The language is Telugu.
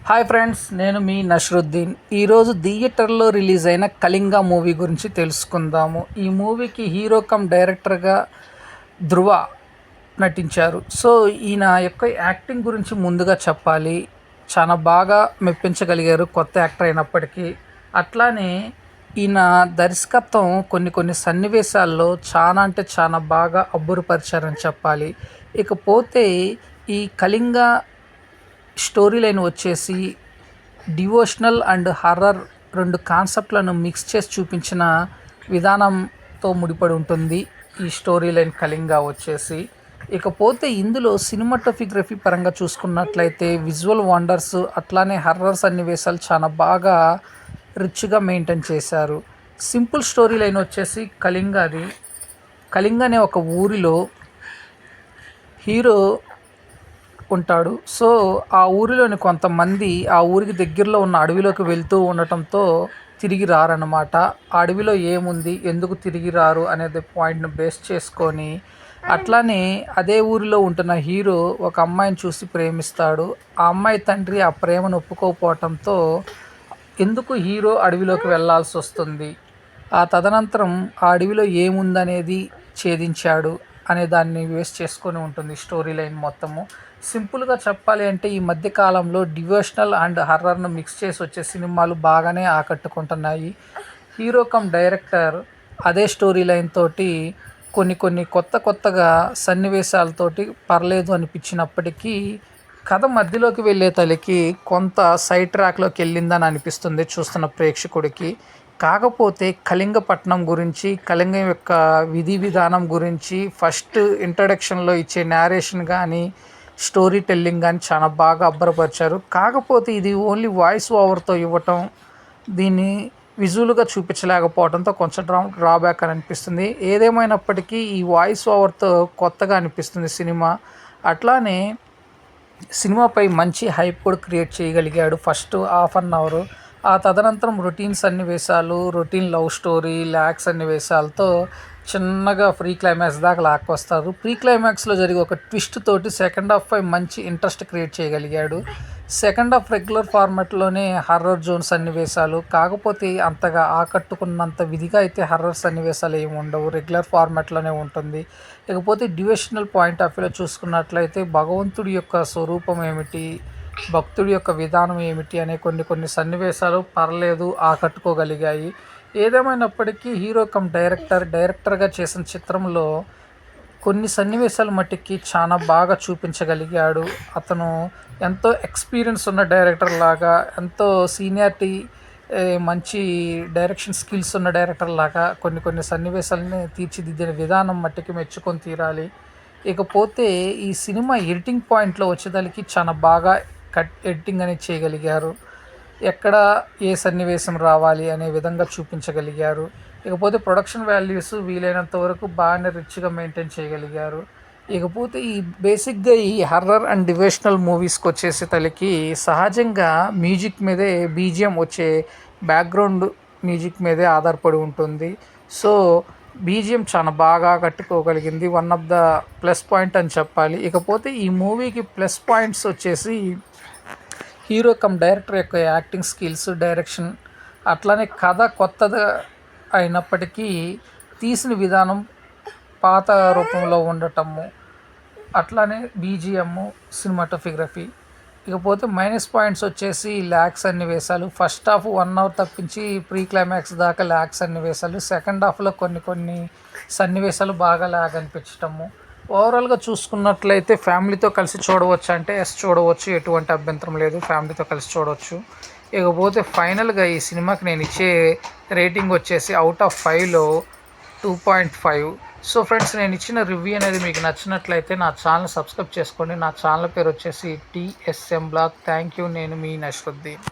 హాయ్ ఫ్రెండ్స్, నేను మీ నష్రుద్దీన్. ఈరోజు థియేటర్లో రిలీజ్ అయిన కళింగ మూవీ గురించి తెలుసుకుందాము. ఈ మూవీకి హీరో కమ్ డైరెక్టర్గా ధృవ నటించారు. సో ఈయన యొక్క యాక్టింగ్ గురించి ముందుగా చెప్పాలి. చాలా బాగా మెప్పించగలిగారు కొత్త యాక్టర్ అయినప్పటికీ. అట్లానే ఈయన దర్శకత్వం కొన్ని సన్నివేశాల్లో చాలా అంటే చాలా బాగా అబ్బురపరిచారని చెప్పాలి. ఇకపోతే ఈ కళింగ స్టోరీ లైన్ వచ్చేసి డివోషనల్ అండ్ హర్రర్ రెండు కాన్సెప్ట్లను మిక్స్ చేసి చూపించిన విధానంతో ముడిపడి ఉంటుంది ఈ స్టోరీ లైన్ కళింగ వచ్చేసి. ఇకపోతే ఇందులో సినిమాటోగ్రఫీ పరంగా చూసుకున్నట్లయితే విజువల్ వండర్స్ అట్లానే హర్రర్ సన్నివేశాలు చాలా బాగా రిచ్గా మెయింటైన్ చేశారు. సింపుల్ స్టోరీ లైన్ వచ్చేసి కళింగ అనే ఒక ఊరిలో హీరో ఉంటాడు. సో ఆ ఊరిలోని కొంతమంది ఆ ఊరికి దగ్గరలో ఉన్న అడవిలోకి వెళ్తూ ఉండటంతో తిరిగి రారన్నమాట. ఆ అడవిలో ఏముంది, ఎందుకు తిరిగి రారు అనేది పాయింట్ను బేస్ చేసుకొని అట్లానే అదే ఊరిలో ఉంటున్న హీరో ఒక అమ్మాయిని చూసి ప్రేమిస్తాడు. ఆ అమ్మాయి తండ్రి ఆ ప్రేమను ఒప్పుకోకపోవటంతో ఎందుకు హీరో అడవిలోకి వెళ్ళాల్సి వస్తుంది, ఆ తదనంతరం ఆ అడవిలో ఏముందనేది ఛేదించాడు అనే దాన్ని బేస్ చేసుకొని ఉంటుంది స్టోరీ లైన్ మొత్తము. సింపుల్గా చెప్పాలి అంటే ఈ మధ్య కాలంలో డివోషనల్ అండ్ హర్రర్ను మిక్స్ చేసి వచ్చే సినిమాలు బాగానే ఆకట్టుకుంటున్నాయి. హీరో కమ్ డైరెక్టర్ అదే స్టోరీ లైన్ తోటి కొన్ని కొత్తగా సన్నివేశాలతోటి పర్లేదు అనిపించినప్పటికీ కథ మధ్యలోకి వెళ్ళే తలకి కొంత సైడ్ ట్రాక్లోకి వెళ్ళిందని అనిపిస్తుంది చూస్తున్న ప్రేక్షకుడికి. కాకపోతే కళింగపట్నం గురించి, కళింగం యొక్క విధి విధానం గురించి ఫస్ట్ ఇంట్రడక్షన్లో ఇచ్చే నేరేషన్ కానీ, స్టోరీ టెల్లింగ్ కానీ చాలా బాగా అబ్బరపరిచారు. కాకపోతే ఇది ఓన్లీ వాయిస్ ఓవర్తో ఇవ్వటం, దీన్ని విజువల్గా చూపించలేకపోవడంతో కొంచెం డ్రాబ్యాక్ అని అనిపిస్తుంది. ఏదేమైనప్పటికీ ఈ వాయిస్ ఓవర్తో కొత్తగా అనిపిస్తుంది సినిమా. అట్లానే సినిమాపై మంచి హైప్ కూడా క్రియేట్ చేయగలిగాడు ఫస్ట్ హాఫ్ అన్ అవర్. ఆ తదనంతరం రొటీన్ సన్నివేశాలు, రొటీన్ లవ్ స్టోరీ, ల్యాక్ సన్నివేశాలతో చిన్నగా ప్రీ క్లైమాక్స్ దాకా లాక్కొస్తారు. ప్రీ క్లైమాక్స్లో జరిగే ఒక ట్విస్ట్ తోటి సెకండ్ హాఫ్ పై మంచి ఇంట్రెస్ట్ క్రియేట్ చేయగలిగాడు. సెకండ్ హాఫ్ రెగ్యులర్ ఫార్మాట్లోనే హర్రర్ జోన్ సన్నివేశాలు, కాకపోతే అంతగా ఆకట్టుకున్నంత విధిగా అయితే హర్రర్ సన్నివేశాలు ఏమి ఉండవు, రెగ్యులర్ ఫార్మాట్లోనే ఉంటుంది. ఇకపోతే డివోషనల్ పాయింట్ ఆఫ్ వ్యూలో చూసుకున్నట్లయితే భగవంతుడి యొక్క స్వరూపం ఏమిటి, భక్తుడి యొక్క విధానం ఏమిటి అనే కొన్ని సన్నివేశాలు పర్లేదు ఆకట్టుకోగలిగాయి. ఏదేమైనప్పటికీ హీరో కమ్ డైరెక్టర్గా చేసిన చిత్రంలో కొన్ని సన్నివేశాల మట్టికి చాలా బాగా చూపించగలిగాడు. అతను ఎంతో ఎక్స్పీరియన్స్ ఉన్న డైరెక్టర్ లాగా, ఎంతో సీనియారిటీ, మంచి డైరెక్షన్ స్కిల్స్ ఉన్న డైరెక్టర్ లాగా కొన్ని సన్నివేశాలని తీర్చిదిద్దిన విధానం మట్టికి మెచ్చుకొని తీరాలి. ఇకపోతే ఈ సినిమా ఎడిటింగ్ పాయింట్లో వచ్చేదానికి చాలా బాగా ఎడిటింగ్ అనేది చేయగలిగారు. ఎక్కడ ఏ సన్నివేశం రావాలి అనే విధంగా చూపించగలిగారు. ఇకపోతే ప్రొడక్షన్ వాల్యూస్ వీలైనంత వరకు బాగానే రిచ్గా మెయింటైన్ చేయగలిగారు. ఇకపోతే ఈ బేసిక్గా ఈ హర్రర్ అండ్ డివోషనల్ మూవీస్కి వచ్చేసే తలకి సహజంగా మ్యూజిక్ మీదే, బీజిఎం వచ్చే బ్యాక్గ్రౌండ్ మ్యూజిక్ మీదే ఆధారపడి ఉంటుంది. సో బీజిఎం చాలా బాగా కట్టుకోగలిగింది, one of the plus point అని చెప్పాలి. ఇకపోతే ఈ మూవీకి ప్లస్ పాయింట్స్ వచ్చేసి హీరో కమ్ డైరెక్టర్ యొక్క యాక్టింగ్ స్కిల్స్, డైరెక్షన్, అట్లానే కథ కొత్తగా అయినప్పటికీ తీసిన విధానం పాత రూపంలో ఉండటము, అట్లానే బీజిఎమ్, సినిమాటోగ్రఫీ. ఇకపోతే మైనస్ పాయింట్స్ వచ్చేసి ల్యాక్ సన్నివేశాలు. ఫస్ట్ హాఫ్ 1 అవర్ తప్పించి ప్రీ క్లైమాక్స్ దాకా ల్యాక్ సన్నివేశాలు, సెకండ్ హాఫ్లో కొన్ని సన్నివేశాలు బాగా ల్యాగ్ అనిపించటము. ఓవరాల్గా చూసుకున్నట్లయితే ఫ్యామిలీతో కలిసి చూడవచ్చు అంటే చూడవచ్చు, ఎటువంటి అభ్యంతరం లేదు, ఫ్యామిలీతో కలిసి చూడవచ్చు. ఇకపోతే ఫైనల్గా ఈ సినిమాకి నేను ఇచ్చే రేటింగ్ వచ్చేసి అవుట్ ఆఫ్ 5లో 2.5. సో ఫ్రెండ్స్, నేను ఇచ్చిన రివ్యూ అనేది మీకు నచ్చినట్లయితే నా ఛానల్ సబ్స్క్రైబ్ చేసుకోండి. నా ఛానల్ పేరు వచ్చేసి TSM బ్లాగ్. Thank you. నేను మీ నష్రుద్దీన్.